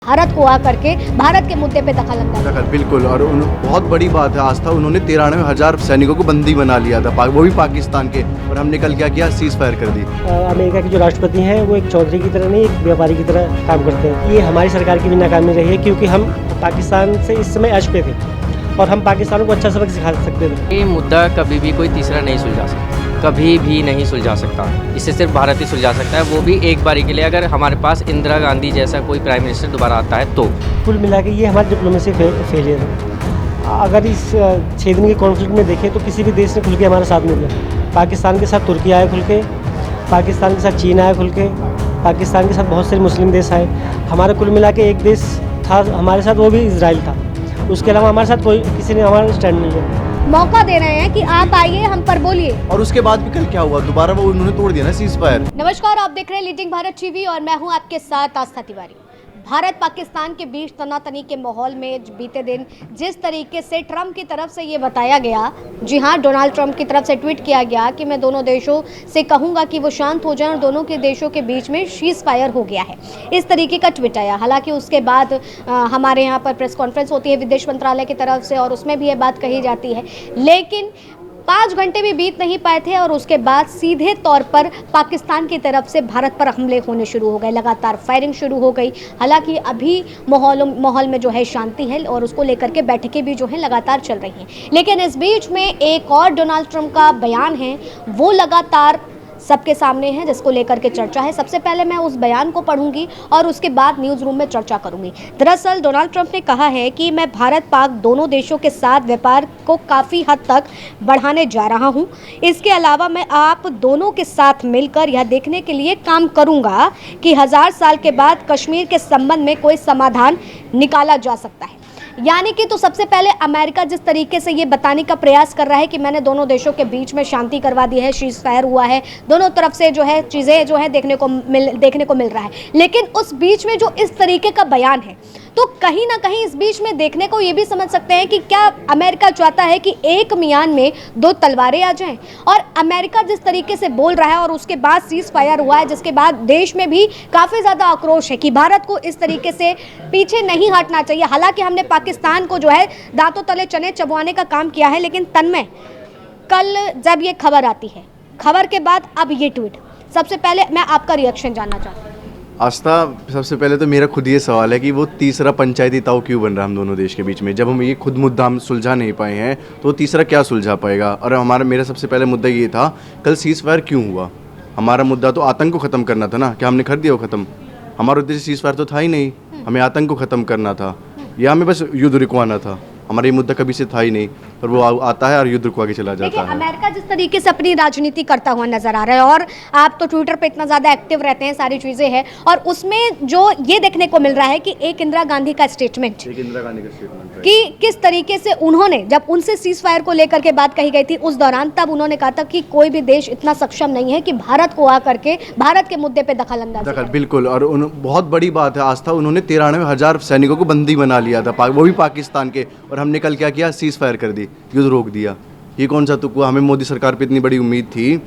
भारत को आकर के भारत के मुद्दे पे दखल अंदाजी। बिल्कुल, और बहुत बड़ी बात है आस्था, उन्होंने 93,000 सैनिकों को बंदी बना लिया था, वो भी पाकिस्तान के, और हमने कल क्या किया, सीज फायर कर दी। अमेरिका के जो राष्ट्रपति हैं वो एक चौधरी की तरह नहीं, एक व्यापारी की तरह काम करते हैं। ये हमारी सरकार की भी नाकामी रही है, क्योंकि हम पाकिस्तान से इस समय एज पे थे और हम पाकिस्तान को अच्छा सबक सिखा सकते थे। ये मुद्दा कभी भी कोई तीसरा नहीं सुलझा सकता, कभी भी नहीं सुलझा सकता। इसे सिर्फ भारत ही सुलझा सकता है, वो भी एक बारी के लिए, अगर हमारे पास इंदिरा गांधी जैसा कोई प्राइम मिनिस्टर दोबारा आता है तो। कुल मिला के ये हमारी डिप्लोमेसी फेलियर है। अगर इस 6 दिन के कॉन्फ्लिक्ट में देखें तो किसी भी देश ने खुल के हमारा साथ नहीं दिया। पाकिस्तान के साथ तुर्की आया खुल के, पाकिस्तान के साथ चीन आया खुल के, पाकिस्तान के साथ बहुत सारे मुस्लिम देश आए। हमारा कुल मिला के एक देश था हमारे साथ, वो भी इजराइल था। उसके अलावा हमारे साथ कोई किसी ने हमारा स्टैंड नहीं लिया। मौका दे रहे हैं कि आप आइए, हम पर बोलिए। और उसके बाद भी कल क्या हुआ, दोबारा वो उन्होंने तोड़ दिया ना सीज फायर। नमस्कार, आप देख रहे हैं लीडिंग भारत टीवी और मैं हूं आपके साथ आस्था तिवारी। भारत पाकिस्तान के बीच तनातनी के माहौल में बीते दिन जिस तरीके से ट्रंप की तरफ से ये बताया गया, जी हाँ, डोनाल्ड ट्रंप की तरफ से ट्वीट किया गया कि मैं दोनों देशों से कहूँगा कि वो शांत हो जाएं और दोनों के देशों के बीच में सीज फायर हो गया है, इस तरीके का ट्वीट आया। हालांकि उसके बाद हमारे यहाँ पर प्रेस कॉन्फ्रेंस होती है विदेश मंत्रालय की तरफ से और उसमें भी ये बात कही जाती है, लेकिन 5 घंटे भी बीत नहीं पाए थे और उसके बाद सीधे तौर पर पाकिस्तान की तरफ से भारत पर हमले होने शुरू हो गए, लगातार फायरिंग शुरू हो गई। हालांकि अभी माहौल में जो है शांति है और उसको लेकर के बैठकें भी जो है लगातार चल रही हैं, लेकिन इस बीच में एक और डोनाल्ड ट्रंप का बयान है, वो लगातार सबके सामने है, जिसको लेकर के चर्चा है। सबसे पहले मैं उस बयान को पढ़ूंगी और उसके बाद न्यूज़ रूम में चर्चा करूंगी। दरअसल डोनाल्ड ट्रंप ने कहा है कि मैं भारत पाक दोनों देशों के साथ व्यापार को काफ़ी हद तक बढ़ाने जा रहा हूं। इसके अलावा मैं आप दोनों के साथ मिलकर यह देखने के लिए काम करूंगा कि 1000 साल के बाद कश्मीर के संबंध में कोई समाधान निकाला जा सकता है। यानी कि तो सबसे पहले अमेरिका जिस तरीके से ये बताने का प्रयास कर रहा है कि मैंने दोनों देशों के बीच में शांति करवा दी है, सीज फायर हुआ है, दोनों तरफ से जो है चीज़ें जो है देखने को मिल रहा है, लेकिन उस बीच में जो इस तरीके का बयान है, तो कहीं ना कहीं इस बीच में देखने को ये भी समझ सकते हैं कि क्या अमेरिका चाहता है कि एक मियान में 2 तलवारें आ जाएं। और अमेरिका जिस तरीके से बोल रहा है और उसके बाद सीज फायर हुआ है, जिसके बाद देश में भी काफ़ी ज़्यादा आक्रोश है कि भारत को इस तरीके से पीछे नहीं हटना चाहिए। हालांकि हमने पाकिस्तान को जो है दांतों तले चने चबवाने का काम किया है, लेकिन तन्मय, कल जब ये खबर आती है, खबर के बाद अब ये ट्वीट, सबसे पहले मैं आपका रिएक्शन जानना चाहती हूँ। आस्था, सबसे पहले तो मेरा खुद ये सवाल है कि वो तीसरा पंचायती ताव क्यों बन रहा है हम दोनों देश के बीच में, जब हम ये खुद मुद्दा हम सुलझा नहीं पाए हैं, तो वो तीसरा क्या सुलझा पाएगा। और मेरा सबसे पहले मुद्दा ये था, कल सीज फायर क्यों हुआ। हमारा मुद्दा तो आतंक को ख़त्म करना था ना, क्या हमने कर दिया वो ख़त्म। हमारा उद्देश्य सीज फायर तो था ही नहीं, हमें आतंक को ख़त्म करना था या हमें बस युद्ध रुकवाना था। हमारा ये मुद्दा कभी से था ही नहीं, पर वो आता है और युद्ध को आगे चला जाता है। अमेरिका जिस तरीके से अपनी राजनीति करता हुआ नजर आ रहा है, और आप तो ट्विटर पे इतना ज़्यादा एक्टिव रहते हैं, सारी चीज़ें हैं, और उसमें जो ये देखने को मिल रहा है कि एक इंदिरा गांधी का स्टेटमेंट कि किस तरीके से उन्होंने, जब उनसे सीज फायर को लेकर के बात कही गई थी उस दौरान, तब उन्होंने कहा था कि कोई भी देश इतना सक्षम नहीं है कि भारत को आकर के भारत के मुद्दे पे दखल अंदाजी करे। बिल्कुल, और बहुत बड़ी बात है आस्था, उन्होंने 93,000 सैनिकों को बंदी बना लिया था, वो भी पाकिस्तान के, और हमने कल क्या किया, सीज फायर कर दी, युद्ध रोक दिया। ये कौन सा तुक हुआ। हमें मोदी सरकार पे इतनी बड़ी उम्मीद थी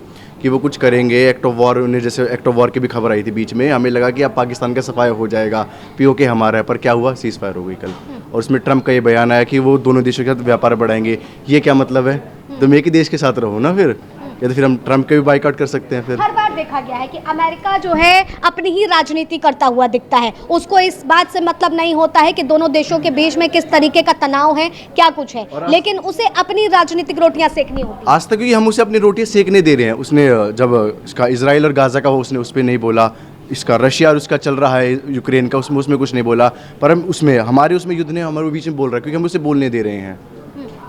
कि वो कुछ करेंगे, एक्ट ऑफ वॉर, उन्हें जैसे एक्ट ऑफ वॉर की भी खबर आई थी बीच में, हमें लगा कि अब पाकिस्तान का सफाया हो जाएगा, पीओके हमारा है, पर क्या हुआ, सीज फायर हो गई कल। और उसमें ट्रंप का ये बयान आया कि वो दोनों देशों के साथ व्यापार बढ़ाएंगे। ये क्या मतलब है, तुम एक ही देश के साथ रहो ना फिर, या तो फिर हम ट्रंप के भी बाइकआउट कर सकते हैं। फिर हर बार देखा गया है कि अमेरिका जो है अपनी ही राजनीति करता हुआ दिखता है, उसको इस बात से मतलब नहीं होता है कि दोनों देशों के बीच में किस तरीके का तनाव है, क्या कुछ है, लेकिन उसे अपनी राजनीतिक रोटियां सेकनी होती है। आज तक हम उसे अपनी रोटियां सेकने दे रहे हैं। उसने जब इसका इजराइल और गाजा का, उसने उस पर नहीं बोला, इसका रशिया और उसका चल रहा है यूक्रेन का, उसमें कुछ नहीं बोला, पर हम उसमें हमारे बीच में बोल रहा है, क्योंकि हम उसे बोलने दे रहे हैं।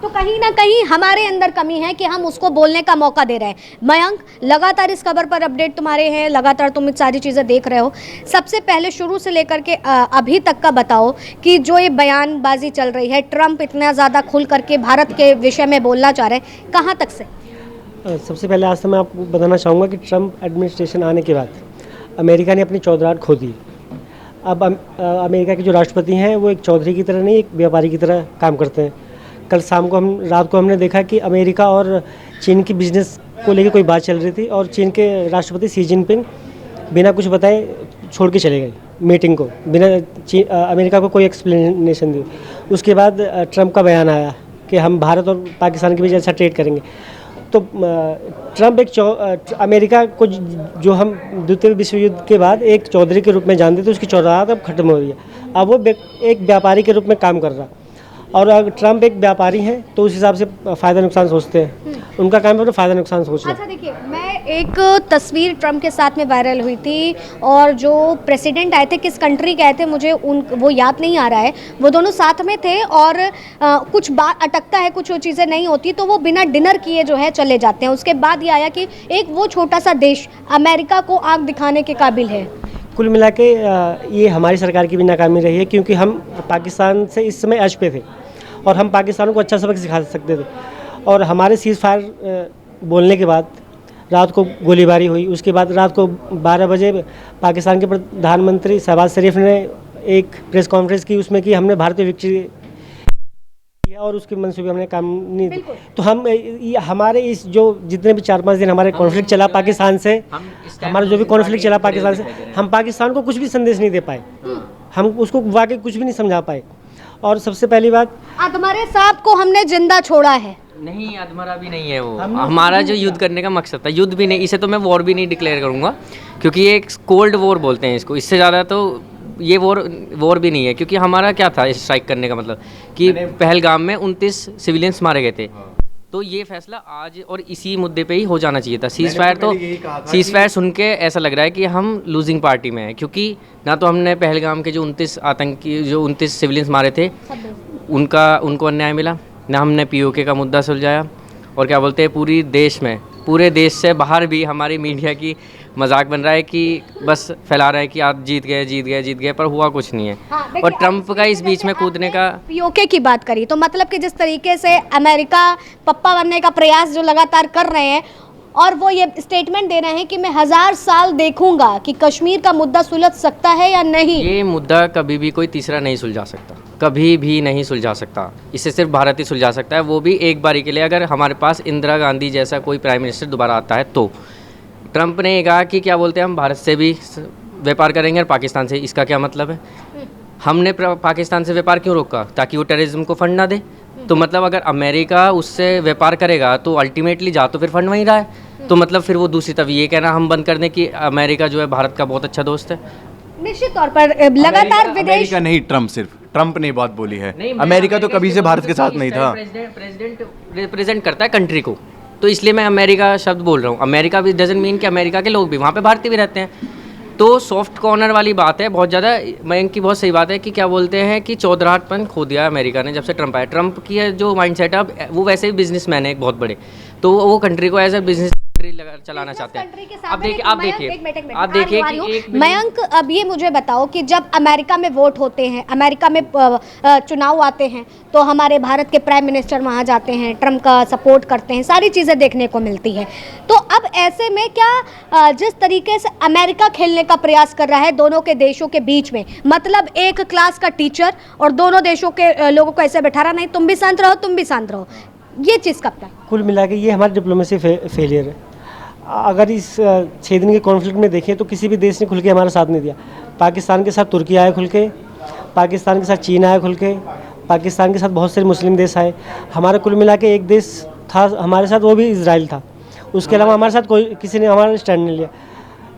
तो कहीं ना कहीं हमारे अंदर कमी है कि हम उसको बोलने का मौका दे रहे हैं। मयंक, लगातार इस खबर पर अपडेट तुम्हारे हैं, लगातार तुम सारी चीज़ें देख रहे हो। सबसे पहले शुरू से लेकर के अभी तक का बताओ कि जो ये बयानबाजी चल रही है, ट्रंप इतना ज़्यादा खुल करके भारत के विषय में बोलना चाह रहे हैं, कहाँ तक से। सबसे पहले आज तो मैं आपको बताना चाहूँगा कि ट्रंप एडमिनिस्ट्रेशन आने के बाद अमेरिका ने अपनी चौधराहट खो दी। अब अमेरिका के जो राष्ट्रपति हैं वो एक चौधरी की तरह नहीं, एक व्यापारी की तरह काम करते हैं। कल रात को हमने देखा कि अमेरिका और चीन की बिजनेस को लेकर कोई बात चल रही थी, और चीन के राष्ट्रपति शी जिनपिंग बिना कुछ बताए छोड़ के चले गए मीटिंग को बिना अमेरिका को कोई एक्सप्लेनेशन दिए। उसके बाद ट्रंप का बयान आया कि हम भारत और पाकिस्तान के बीच अच्छा ट्रेड करेंगे। तो ट्रंप अमेरिका को जो हम द्वितीय विश्व युद्ध के बाद एक चौधरी के रूप में जानते थे, उसकी चौधराहट अब खत्म हो रही है। अब वो एक व्यापारी के रूप में काम कर रहा। और अगर ट्रंप एक व्यापारी हैं तो उस हिसाब से फ़ायदा नुकसान सोचते हैं। उनका काम है तो फ़ायदा नुकसान सोचना। अच्छा देखिए, मैं एक तस्वीर ट्रंप के साथ में वायरल हुई थी और जो प्रेसिडेंट आए थे, किस कंट्री के आए थे मुझे वो याद नहीं आ रहा है, वो दोनों साथ में थे और कुछ बात अटकता है, कुछ चीज़ें नहीं होती तो वो बिना डिनर किए जो है चले जाते हैं। उसके बाद ये आया कि एक वो छोटा सा देश अमेरिका को आंख दिखाने के काबिल है। कुल मिला के ये हमारी सरकार की भी नाकामी रही है, क्योंकि हम पाकिस्तान से इस समय एज पे थे और हम पाकिस्तान को अच्छा सबक सिखा सकते थे। और हमारे सीज़ फायर बोलने के बाद रात को गोलीबारी हुई। उसके बाद रात को 12 बजे पाकिस्तान के प्रधानमंत्री शहबाज शरीफ ने एक प्रेस कॉन्फ्रेंस की, उसमें कि हमने भारतीय विक्ट्री और उसके मंसूबे हमने काम नहीं दी। तो हम हमारे इस जो जितने भी 4-5 दिन हमारे कॉन्फ्लिक्ट चला पाकिस्तान से, हमारा जो भी कॉन्फ्लिक्ट चला पाकिस्तान से, हम पाकिस्तान को कुछ भी संदेश नहीं दे पाए, हम उसको वाकई कुछ भी नहीं समझा पाए। और सबसे पहली बात, अदमरे साहब को हमने जिंदा छोड़ा है। नहीं, अधमरा भी नहीं है वो। हमारा जो युद्ध करने का मकसद था, युद्ध भी नहीं, इसे तो मैं वॉर भी नहीं डिक्लेयर करूँगा, क्योंकि ये एक कोल्ड वॉर बोलते हैं इसको। इससे ज़्यादा तो ये वॉर भी नहीं है, क्योंकि हमारा क्या था स्ट्राइक करने का मतलब कि पहलगाम में 29 सिविलियंस मारे गए थे। तो ये फैसला आज और इसी मुद्दे पे ही हो जाना चाहिए था। सीज़ फायर सुन के ऐसा लग रहा है कि हम लूजिंग पार्टी में हैं, क्योंकि ना तो हमने पहलगाम के जो 29 सिविलियंस मारे थे उनको अन्याय मिला, ना हमने पीओके का मुद्दा सुलझाया, और क्या बोलते हैं पूरे देश से बाहर भी हमारी मीडिया की मजाक बन रहा है कि बस फैला रहा है कि आज जीत गए, पर हुआ कुछ नहीं है। हाँ, और ट्रंप का इस बीच में कूदने का, पीओके की बात करी तो मतलब कि जिस तरीके से अमेरिका पप्पा बनने का प्रयास जो लगातार कर रहे हैं और वो ये स्टेटमेंट दे रहे हैं कि मैं 1000 साल देखूंगा कि कश्मीर का मुद्दा सुलझ सकता है या नहीं। ये मुद्दा कभी भी कोई तीसरा नहीं सुलझा सकता, कभी भी नहीं सुलझा सकता। इसे सिर्फ भारत ही सुलझा सकता है, वो भी एक बारी के लिए, अगर हमारे पास इंदिरा गांधी जैसा कोई प्राइम मिनिस्टर दोबारा आता है तो। ट्रंप ने कहा कि क्या बोलते हैं हम भारत से भी व्यापार करेंगे और पाकिस्तान से। इसका क्या मतलब है? हमने पाकिस्तान से व्यापार क्यों रोका? ताकि वो टेररिज्म को फंड ना दे। तो मतलब अगर अमेरिका उससे व्यापार करेगा तो अल्टीमेटली जा तो फिर फंड वहीं रहा है। तो मतलब फिर वो दूसरी तरफ ये कहना हम बंद कर दें कि अमेरिका जो है भारत का बहुत अच्छा दोस्त है। निश्चित तौर पर लगातार विदेश अमेरिका नहीं, ट्रंप ने बात बोली है। अमेरिका तो कभी से भारत के साथ नहीं था। प्रेसिडेंट रिप्रेजेंट करता है कंट्री को, तो इसलिए मैं अमेरिका शब्द बोल रहा हूँ। अमेरिका भी डजंट मीन कि अमेरिका के लोग भी वहाँ पे भारतीय भी रहते हैं। तो सॉफ्ट कॉर्नर वाली बात है बहुत ज़्यादा। मयंक की बहुत सही बात है कि क्या बोलते हैं कि चौधराहटपन खो दिया अमेरिका ने जब से ट्रंप आया। ट्रंप की जो माइंडसेट है वो वैसे ही बिजनेसमैन है एक बहुत बड़े, तो वो कंट्री को एज ए बिजनेस चलाना चाहते हैं। आप देखिए कि मयंक, अब ये मुझे बताओ कि जब अमेरिका में वोट होते हैं, अमेरिका में चुनाव आते हैं तो हमारे भारत के प्राइम मिनिस्टर वहाँ जाते हैं, ट्रंप का सपोर्ट करते हैं, सारी चीज़ें देखने को मिलती हैं। तो अब ऐसे में क्या जिस तरीके से अमेरिका खेलने का प्रयास कर रहा है दोनों के देशों के बीच में, मतलब एक क्लास का टीचर और दोनों देशों के लोगों को ऐसे बैठा रहा, नहीं तुम भी शांत रहो तुम भी शांत रहो, ये चीज़ कब तक? कुल मिला के ये हमारी डिप्लोमेसी फेलियर है। अगर इस 6 दिन के कॉन्फ्लिक्ट में देखें तो किसी भी देश ने खुल के हमारा साथ नहीं दिया। पाकिस्तान के साथ तुर्की आए खुल के, पाकिस्तान के साथ चीन आए खुल के, पाकिस्तान के साथ बहुत सारे मुस्लिम देश आए। हमारा कुल मिला के एक देश था हमारे साथ, वो भी इजराइल था। उसके अलावा हमारे साथ कोई किसी ने हमारा स्टैंड नहीं लिया।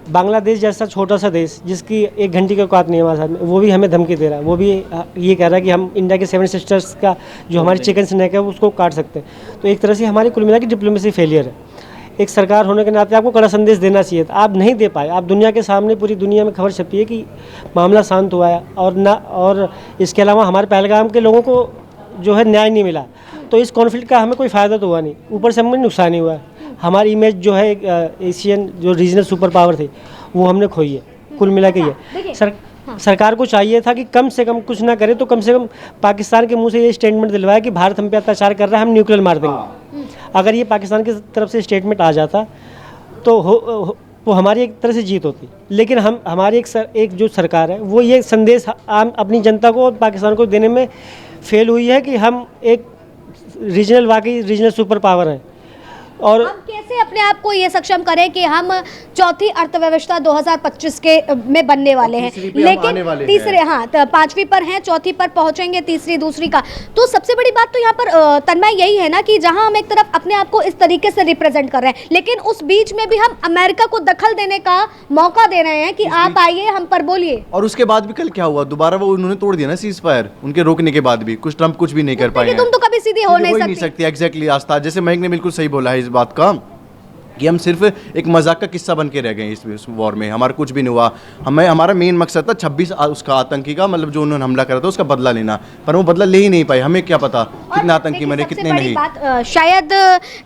बांग्लादेश जैसा छोटा सा देश जिसकी 1 घंटे की औकात नहीं है हमारे साथ में, वो भी हमें धमकी दे रहा है। वो भी ये कह रहा है कि हम इंडिया के 7 सिस्टर्स का जो हमारी चिकन स्नैक है उसको काट सकते हैं। तो एक तरह से हमारी कुल मिला के डिप्लोमेसी फेलियर है। एक सरकार होने के नाते आपको कड़ा संदेश देना चाहिए था, आप नहीं दे पाए। आप दुनिया के सामने पूरी दुनिया में खबर छपी है कि मामला शांत हुआ है और इसके अलावा हमारे पहलगाम के लोगों को जो है न्याय नहीं मिला। तो इस कॉन्फ्लिक्ट का हमें कोई फ़ायदा तो हुआ नहीं, ऊपर से हमें नुकसान ही हुआ है। हमारी इमेज जो है एशियन जो रीजनल सुपर पावर थी वो हमने खोई है। कुल मिला के ये सरकार को चाहिए था कि कम से कम कुछ ना करे तो कम से कम पाकिस्तान के मुंह से ये स्टेटमेंट दिलवाया कि भारत हम पे अत्याचार कर रहा है, हम न्यूक्लियर मार देंगे। अगर ये पाकिस्तान की तरफ से स्टेटमेंट आ जाता तो वो हमारी एक तरह से जीत होती। लेकिन हमारी एक जो सरकार है वो ये संदेश आम अपनी जनता को और पाकिस्तान को देने में फेल हुई है कि हम एक वाकई रीजनल सुपर पावर हैं। और हम कैसे अपने आप को ये सक्षम करें कि हम चौथी अर्थव्यवस्था 2025 के में बनने वाले हैं, तीसरी पे हम आने लेकिन वाले हैं। तीसरे पांचवी पर हैं, चौथी पर पहुंचेंगे, तीसरी दूसरी का। तो सबसे बड़ी बात तो यहाँ पर तन्मय यही है ना कि जहां हम एक तरफ अपने आप को इस तरीके से रिप्रेजेंट कर रहे हैं, लेकिन उस बीच में भी हम अमेरिका को दखल देने का मौका दे रहे हैं कि आप आइए, हम पर बोलिए। और उसके बाद भी कल क्या हुआ, दोबारा वो उन्होंने तोड़ दिया ना सीज फायर, उनके रोकने के बाद भी ट्रम्प कुछ भी नहीं कर पाए हैं। तुम तो कभी सीधी हो नहीं सकती। एग्जैक्टली आस्था, जैसे महक ने बिल्कुल सही बोला है इस बात का कि हम सिर्फ एक मजाक का किस्सा बन के रह गए इस वॉर में, हमारा कुछ भी नहीं हुआ। हमारा मेन मकसद था 26 उसका आतंकी का, मतलब जो उन्होंने हमला करा था उसका बदला लेना, पर वो बदला ले ही नहीं पाए। हमें क्या पता कितने आतंकी मरे कितने नहीं। बात शायद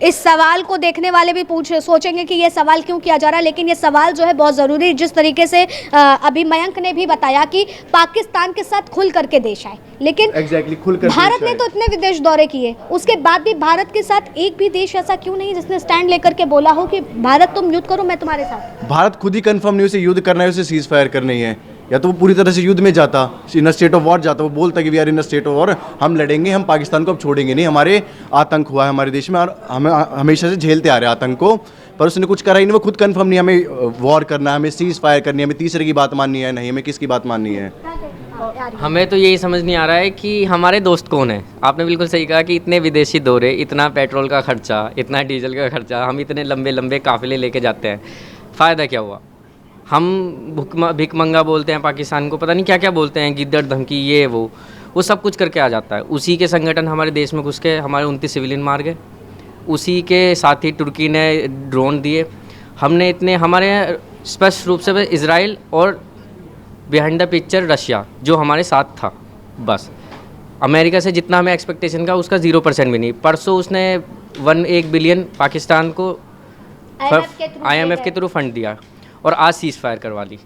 इस सवाल को देखने वाले भी सोचेंगे कि ये सवाल क्यों किया जा रहा है, लेकिन ये सवाल जो है बहुत ज़रूरी है। जिस तरीके से अभी मयंक ने भी बताया कि पाकिस्तान के साथ खुल करके देश आए, लेकिन भारत ने तो इतने विदेश दौरे किए, उसके बाद भी भारत के साथ एक भी देश ऐसा क्यों नहीं जिसने स्टैंड लेकर के बोला हो कि भारत तुम युद्ध करो, मैं तुम्हारे साथ। भारत खुद ही कंफर्म नहीं, उसे युद्ध करना है, उसे सीज फायर करनी है, या तो वो पूरी तरह से युद्ध में जाता, इन स्टेट ऑफ वॉर जाता, वो बोलता कि we are in state of war, हम लड़ेंगे, हम पाकिस्तान को अब छोड़ेंगे नहीं, हमारे आतंक हुआ है हमारे देश में और हमें हमेशा से झेलते आ रहे हैं आतंक को, पर उसने कुछ करा ही नहीं। वो खुद कंफर्म नहीं, हमें वॉर करना है, हमें सीज फायर करनी है, हमें तीसरे की बात माननी है, नहीं हमें किसकी बात माननी है। हमें तो यही समझ नहीं आ रहा है कि हमारे दोस्त कौन है। आपने बिल्कुल सही कहा कि इतने विदेशी दौरे, इतना पेट्रोल का खर्चा, इतना डीजल का खर्चा, हम इतने लंबे लंबे काफिले लेके जाते हैं, फ़ायदा क्या हुआ? हम भिकमंगा बोलते हैं पाकिस्तान को, पता नहीं क्या क्या बोलते हैं, गिद्दड़ धमकी, ये वो सब कुछ करके आ जाता है। उसी के संगठन हमारे देश में घुस के हमारे 29 सिविलियन मार गए, उसी के साथ ही तुर्की ने ड्रोन दिए। हमने इतने हमारे स्पष्ट रूप से इजराइल और बिहाइंड द पिक्चर रशिया जो हमारे साथ था, बस अमेरिका से जितना हमें एक्सपेक्टेशन का उसका 0% भी नहीं। परसों उसने 1 बिलियन पाकिस्तान को IMF के थ्रू फंड दिया और आज सीज फायर करवा ली।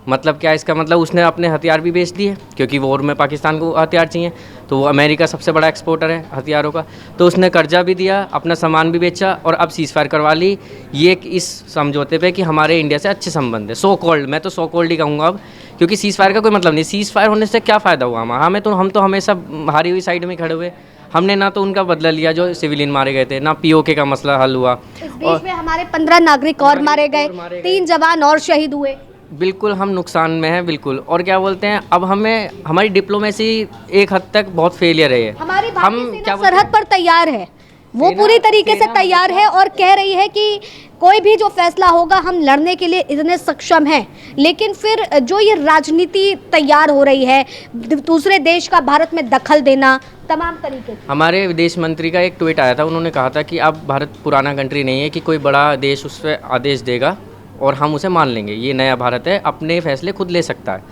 मतलब क्या इसका मतलब उसने अपने हथियार भी बेच दिए, क्योंकि वॉर में पाकिस्तान को हथियार चाहिए, तो वो अमेरिका सबसे बड़ा एक्सपोर्टर है हथियारों का, तो उसने कर्जा भी दिया, अपना सामान भी बेचा और अब सीज फायर करवा ली। ये इस समझौते पे कि हमारे इंडिया से अच्छे संबंध है, सो कॉल्ड, मैं तो सो कॉल्ड ही कहूँगा अब, क्योंकि सीज फायर का कोई मतलब नहीं। सीज फायर होने से क्या फ़ायदा हुआ हमारा? हम तो हमेशा हारी हुई साइड में खड़े हुए, हमने ना तो उनका बदला लिया जो सिविलियन मारे गए थे, ना POK का मसला हल हुआ। इस बीच में हमारे 15 नागरिक और मारे गए, 3 जवान और शहीद हुए। बिल्कुल हम नुकसान में हैं, बिल्कुल। और क्या बोलते हैं, अब हमारी डिप्लोमेसी एक हद तक बहुत फेलियर है। हमारी भारतीय सेना सरहद पर तैयार है, वो पूरी तरीके से तैयार है और कह रही है कि कोई भी जो फैसला होगा हम लड़ने के लिए इतने सक्षम हैं। लेकिन फिर जो ये राजनीति तैयार हो रही है, दूसरे देश का भारत में दखल देना, तमाम तरीके से। हमारे विदेश मंत्री का एक ट्वीट आया था, उन्होंने कहा था कि अब भारत पुराना कंट्री नहीं है कि कोई बड़ा देश उस पर आदेश देगा और हम उसे मान लेंगे, ये नया भारत है, अपने फैसले खुद ले सकता है।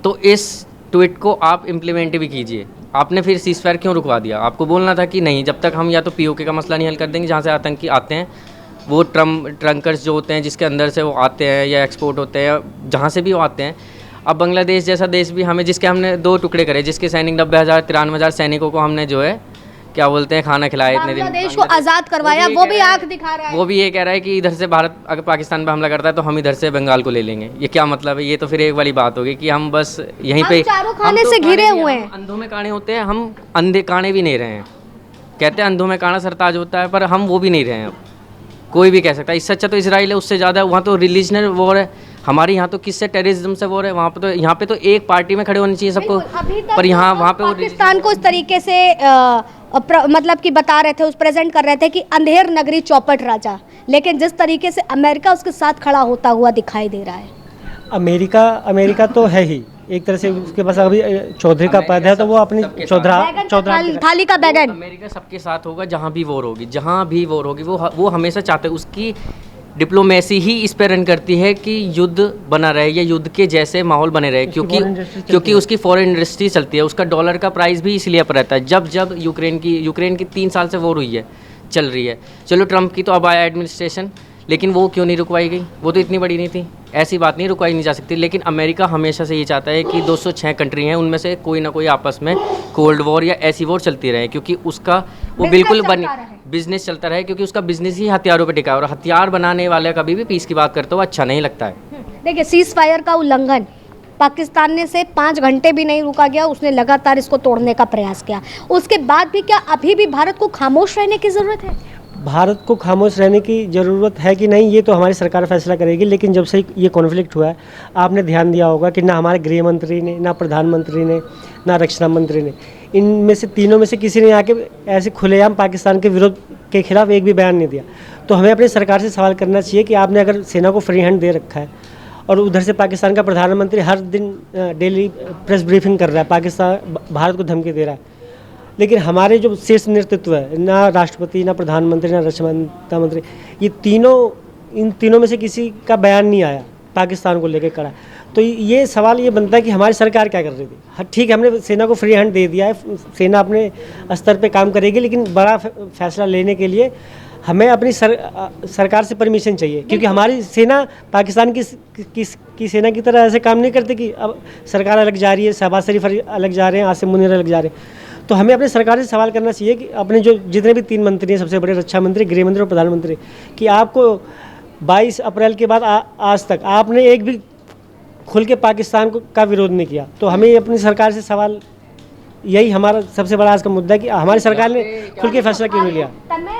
तो इस ट्वीट को आप इम्प्लीमेंट भी कीजिए। आपने फिर सीज फायर क्यों रुकवा दिया? आपको बोलना था कि नहीं, जब तक हम या तो POK का मसला नहीं हल कर देंगे, जहाँ से आतंकी आते हैं, वो ट्रंकर्स जो होते हैं जिसके अंदर से वो आते हैं या एक्सपोर्ट होते हैं, जहाँ से भी वो आते हैं। अब बांग्लादेश जैसा देश भी जिसके हमने 2 टुकड़े करे, जिसके सैनिक 90,000 93,000 सैनिकों को हमने जो है क्या बोलते हैं खाना खिलाया इतने दिन, बांग्लादेश को आज़ाद करवाया, वो भी आंख दिखा रहा है। वो भी ये कह रहा है कि इधर से भारत अगर पाकिस्तान पे हमला करता है तो हम इधर से बंगाल को ले लेंगे। ये क्या मतलब है? ये तो फिर एक वाली बात होगी कि हम बस यहीं पे चारों खाने से घिरे हुए हैं। अंधों में काणे होते हैं, हम अंधे काणे भी नहीं रहे हैं। कहते हैं अंधों में काना सरताज होता है, पर हम वो भी नहीं रहे हैं। कोई भी कह सकता है। इससे अच्छा तो इसराइल है, उससे ज़्यादा वहाँ तो रिलीजनल वॉर है। हमारे यहाँ तो किससे टेररिज्म से वॉर है। वहाँ पे तो यहाँ पे तो एक पार्टी में खड़े होने चाहिए सबको, पर यहाँ वहाँ पे पाकिस्तान को इस तरीके से मतलब कि बता रहे थे, उस प्रेजेंट कर रहे थे कि अंधेर नगरी चौपट राजा, लेकिन जिस तरीके से अमेरिका उसके साथ खड़ा होता हुआ दिखाई दे रहा है। अमेरिका तो है ही एक तरह से, उसके पास अभी चौधरी का पद है, तो वो अपनी चौधरी थाली का बैगन। अमेरिका सबके साथ होगा, जहाँ भी वॉर होगी, जहाँ भी वॉर होगी, वो हमेशा चाहते हैं। उसकी डिप्लोमेसी ही इस पर रन करती है कि युद्ध बना रहे या युद्ध के जैसे माहौल बने रहे, क्योंकि उसकी फॉरेन इंडस्ट्री चलती है। उसका डॉलर का प्राइस भी इसलिए अप रहता है। जब यूक्रेन की 3 साल से वॉर हुई है, चल रही है। चलो ट्रंप की तो अब आया एडमिनिस्ट्रेशन, लेकिन वो क्यों नहीं रुकवाई गई? वो तो इतनी बड़ी नहीं थी, ऐसी बात नहीं, रुकवाई नहीं जा सकती। लेकिन अमेरिका हमेशा से ये चाहता है कि 206 कंट्री हैं, उनमें से कोई ना कोई आपस में कोल्ड वॉर या ऐसी वॉर चलती रहे, क्योंकि उसका वो बिल्कुल बिजनेस चलता रहे, क्योंकि उसका बिजनेस ही हथियारों पर टिका है। और हथियार बनाने वाले कभी भी पीस की बात करते हो अच्छा नहीं लगता है। देखिए, सीज फायर का उल्लंघन पाकिस्तान ने से 5 घंटे भी नहीं रुका गया, उसने लगातार इसको तोड़ने का प्रयास किया। उसके बाद भी क्या अभी भी भारत को खामोश रहने की ज़रूरत है? भारत को खामोश रहने की ज़रूरत है कि नहीं, ये तो हमारी सरकार फैसला करेगी। लेकिन जब से ये कॉन्फ्लिक्ट हुआ है, आपने ध्यान दिया होगा कि ना हमारे गृह मंत्री ने, ना प्रधानमंत्री ने, ना रक्षा मंत्री ने, इनमें से तीनों में से किसी ने आके ऐसे खुलेआम पाकिस्तान के विरोध के खिलाफ एक भी बयान नहीं दिया। तो हमें अपनी सरकार से सवाल करना चाहिए कि आपने अगर सेना को फ्री हैंड दे रखा है और उधर से पाकिस्तान का प्रधानमंत्री हर दिन डेली प्रेस ब्रीफिंग कर रहा है, पाकिस्तान भारत को धमकी दे रहा है, लेकिन हमारे जो शीर्ष नेतृत्व है, ना राष्ट्रपति, ना प्रधानमंत्री, ना रक्षा मंत्री, ये तीनों, इन तीनों में से किसी का बयान नहीं आया पाकिस्तान को लेकर करा। तो ये सवाल ये बनता है कि हमारी सरकार क्या कर रही थी। हाँ ठीक है, हमने सेना को फ्री हैंड दे दिया है, सेना अपने स्तर पे काम करेगी, लेकिन बड़ा फैसला लेने के लिए हमें अपनी सरकार से परमिशन चाहिए, क्योंकि हमारी सेना पाकिस्तान की सेना की तरह ऐसे काम नहीं करती कि अब सरकार अलग जा रही है, शहबाज शरीफ अलग जा रहे हैं, आसिम मुनीर अलग जा रहे हैं। तो हमें अपनी सरकार से सवाल करना चाहिए कि अपने जो जितने भी 3 मंत्री हैं, सबसे बड़े रक्षा मंत्री, गृह मंत्री और प्रधानमंत्री, कि आपको 22 अप्रैल के बाद आज तक आपने एक भी खुल के पाकिस्तान का विरोध नहीं किया। तो हमें अपनी सरकार से सवाल, यही हमारा सबसे बड़ा आज का मुद्दा है कि हमारी सरकार ने खुल के फैसला क्यों नहीं लिया।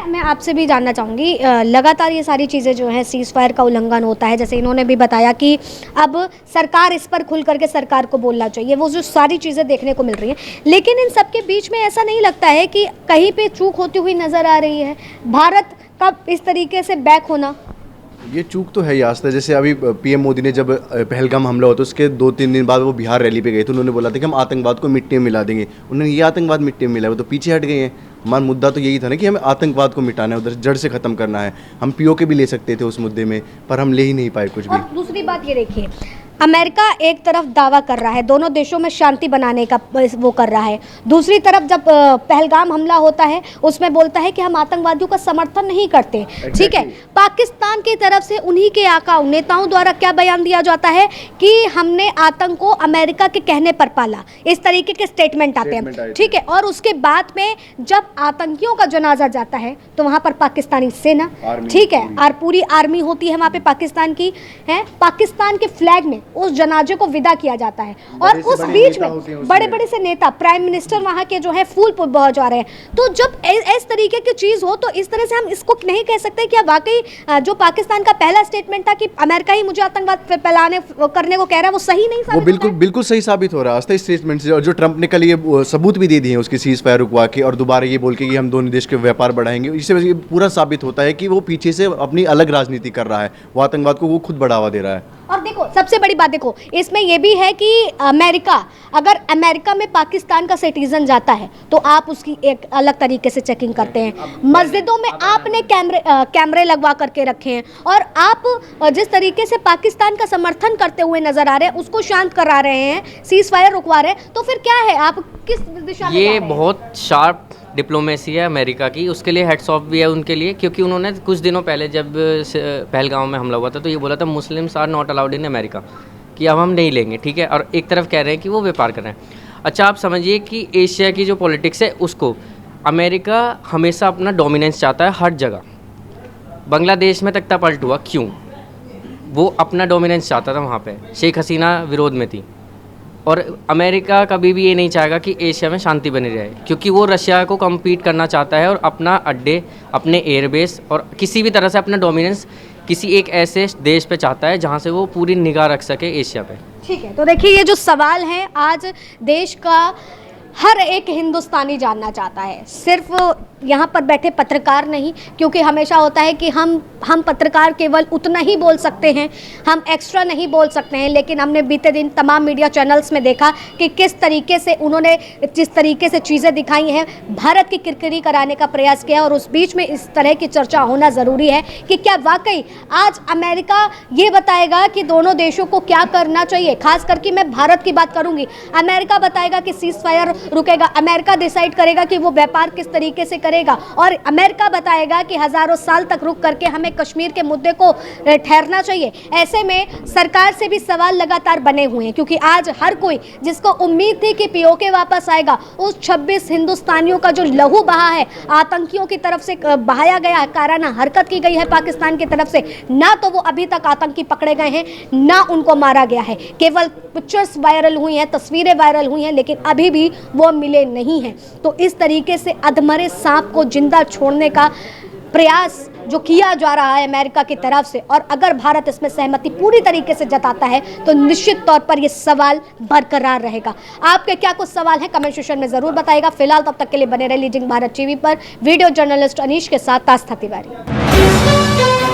मैं आपसे भी जानना चाहूँगी, लगातार ये सारी चीज़ें जो हैं सीज़ फायर का उल्लंघन होता है, जैसे इन्होंने भी बताया कि अब सरकार इस पर खुल करके सरकार को बोलना चाहिए, वो जो सारी चीज़ें देखने को मिल रही हैं, लेकिन इन सब के बीच में ऐसा नहीं लगता है कि कहीं पे चूक होती हुई नज़र आ रही है भारत का इस तरीके से बैक होना? ये चूक तो है ही आस्था। जैसे अभी पीएम मोदी ने जब पहलगाम हमला हुआ तो उसके 2-3 दिन बाद वो बिहार रैली पे गए थे, उन्होंने बोला था कि हम आतंकवाद को मिट्टी में मिला देंगे। उन्होंने ये आतंकवाद मिट्टी में मिला, वो तो पीछे हट गए हैं। हमारा मुद्दा तो यही था ना कि हमें आतंकवाद को मिटाना है, उधर जड़ से ख़त्म करना है। हम पीओके भी ले सकते थे उस मुद्दे में, पर हम ले ही नहीं पाए कुछ भी। और दूसरी बात ये देखिए, अमेरिका एक तरफ दावा कर रहा है, दोनों देशों में शांति बनाने का वो कर रहा है, दूसरी तरफ जब पहलगाम हमला होता है उसमें बोलता है कि हम आतंकवादियों का समर्थन नहीं करते। ठीक है, पाकिस्तान की तरफ से उन्हीं के आका नेताओं द्वारा क्या बयान दिया जाता है कि हमने आतंक को अमेरिका के कहने पर पाला, इस तरीके के स्टेटमेंट आते हैं। ठीक है, और उसके बाद में जब आतंकियों का जनाजा जाता है तो वहाँ पर पाकिस्तानी सेना, ठीक है, और पूरी आर्मी होती है वहाँ पे पाकिस्तान की है, पाकिस्तान के फ्लैग में उस जनाजे को विदा किया जाता है, और उस बीच में बड़े बड़े से नेता, प्राइम मिनिस्टर वहाँ के जो है फूल जा रहे हैं। तो जब इस तरीके की चीज हो तो इस तरह से हम इसको नहीं कह सकते कि वाकई जो पाकिस्तान का पहला स्टेटमेंट था कि अमेरिका ही मुझे आतंकवाद फैलाने करने को कह रहा है, वो सही नहीं साबित, वो बिल्कुल सही साबित हो रहा है इस स्टेटमेंट से। और जो ट्रंप ने कल ये सबूत भी दे दिए हैं उसकी सीज फायर रुकवा के, और दोबारा ये बोल के कि हम दोनों देश के व्यापार बढ़ाएंगे, इससे पूरा साबित होता है कि वो पीछे से अपनी अलग राजनीति कर रहा है, वो आतंकवाद को वो खुद बढ़ावा दे रहा है। और देखो सबसे बड़ी बात देखो इसमें यह भी है कि अगर अमेरिका में पाकिस्तान का सिटीजन जाता है तो आप उसकी एक अलग तरीके से चेकिंग करते हैं। मस्जिदों में आपने कैमरे लगवा करके रखे हैं, और आप जिस तरीके से पाकिस्तान का समर्थन करते हुए नजर आ रहे हैं, उसको शांत करा रहे हैं, सीज फायर रुकवा रहे हैं, तो फिर क्या है, आप किस दिशा में? ये बहुत शार्प डिप्लोमेसी है अमेरिका की, उसके लिए हेड्स ऑफ भी है उनके लिए, क्योंकि उन्होंने कुछ दिनों पहले जब पहलगाम में हमला हुआ था तो ये बोला था Muslims are not allowed in America, कि अब हम नहीं लेंगे। ठीक है, और एक तरफ कह रहे हैं कि वो व्यापार कर रहे हैं। अच्छा, आप समझिए कि एशिया की जो पॉलिटिक्स है उसको अमेरिका हमेशा अपना डोमिनेंस चाहता है हर जगह। बांग्लादेश में तख्ता पलट हुआ, क्यों? वो अपना डोमिनेंस चाहता था वहाँ पे, शेख हसीना विरोध में थी। और अमेरिका कभी भी ये नहीं चाहेगा कि एशिया में शांति बनी रहे, क्योंकि वो रशिया को कम्पीट करना चाहता है और अपना अड्डे, अपने एयरबेस और किसी भी तरह से अपना डोमिनेंस किसी एक ऐसे देश पे चाहता है जहाँ से वो पूरी निगाह रख सके एशिया पे। ठीक है, तो देखिए ये जो सवाल है आज देश का हर एक हिंदुस्तानी जानना चाहता है, सिर्फ यहाँ पर बैठे पत्रकार नहीं, क्योंकि हमेशा होता है कि हम पत्रकार केवल उतना ही बोल सकते हैं, हम एक्स्ट्रा नहीं बोल सकते हैं। लेकिन हमने बीते दिन तमाम मीडिया चैनल्स में देखा कि किस तरीके से उन्होंने जिस तरीके से चीज़ें दिखाई हैं, भारत की किरकिरी कराने का प्रयास किया, और उस बीच में इस तरह की चर्चा होना ज़रूरी है कि क्या वाकई आज अमेरिका ये बताएगा कि दोनों देशों को क्या करना चाहिए। खास करके मैं भारत की बात करूँगी, अमेरिका बताएगा कि सीज फायर रुकेगा, अमेरिका डिसाइड करेगा कि वो व्यापार किस तरीके से करेगा, और अमेरिका बताएगा कि हजारों साल तक रुक करके हमें कश्मीर के मुद्दे को ठहरना चाहिए। ऐसे में सरकार से भी सवाल लगातार बने हुए हैं, क्योंकि आज हर कोई जिसको उम्मीद थी कि पीओके वापस आएगा, उस 26 हिंदुस्तानियों का जो लहू बहा है, आतंकियों की तरफ से बहाया गया, काराना हरकत की गई है पाकिस्तान की तरफ से, ना तो वो अभी तक आतंकी पकड़े गए हैं, ना उनको मारा गया है। केवल पिक्चर्स वायरल हुई हैं, तस्वीरें वायरल हुई हैं, लेकिन अभी भी वो मिले नहीं हैं। तो इस तरीके से अधमरे सांप को जिंदा छोड़ने का प्रयास जो किया जा रहा है अमेरिका की तरफ से, और अगर भारत इसमें सहमति पूरी तरीके से जताता है तो निश्चित तौर पर ये सवाल बरकरार रहेगा। आपके क्या कुछ सवाल हैं कमेंट सेक्शन में ज़रूर बताइएगा। फिलहाल तब तक के लिए बने रहे लीडिंग भारत टीवी पर। वीडियो जर्नलिस्ट अनीश के साथ आस्था तिवारी।